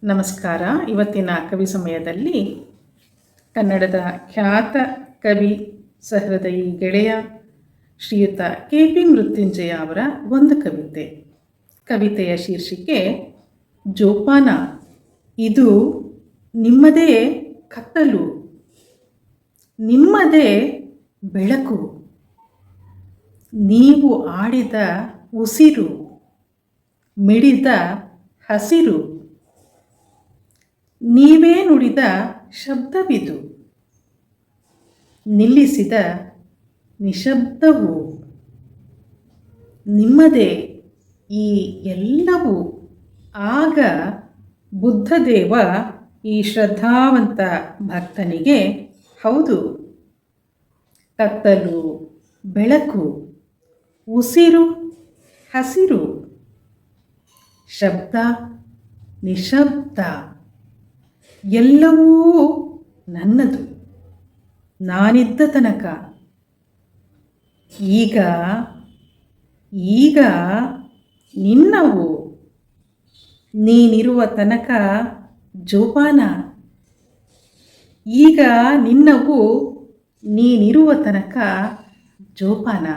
ನಮಸ್ಕಾರ. ಇವತ್ತಿನ ಕವಿ ಸಮಯದಲ್ಲಿ ಕನ್ನಡದ ಖ್ಯಾತ ಕವಿ ಸಹೃದಯಿ ಗೆಳೆಯ ಶ್ರೀಯುತ ಕೆ.ಪಿ. ಮೃತ್ಯುಂಜಯ ಅವರ ಒಂದು ಕವಿತೆ. ಕವಿತೆಯ ಶೀರ್ಷಿಕೆ ಜೋಪಾನ. ಇದು ನಿಮ್ಮದೇ ಕತ್ತಲು, ನಿಮ್ಮದೇ ಬೆಳಕು. ನೀವು ಆಡಿದ ಉಸಿರು, ಮಿಡಿದ ಹಸಿರು, ನೀವೇ ನುಡಿದ ಶಬ್ದವಿದು, ನಿಲ್ಲಿಸಿದ ನಿಶಬ್ದವು. ನಿಮ್ಮದೇ ಈ ಎಲ್ಲವೂ. ಆಗ ಬುದ್ಧದೇವ ಈ ಶ್ರದ್ಧಾವಂತ ಭಕ್ತನಿಗೆ, ಹೌದು, ಕತ್ತಲು, ಬೆಳಕು, ಉಸಿರು, ಹಸಿರು, ಶಬ್ದ, ನಿಶಬ್ದ ಎಲ್ಲವೂ ನನ್ನದು, ನಾನಿದ್ದ ತನಕ. ಈಗ ಈಗ ನಿನ್ನವು, ನೀನಿರುವ ತನಕ ಜೋಪಾನ. ಈಗ ನಿನ್ನವು, ನೀನಿರುವ ತನಕ ಜೋಪಾನ.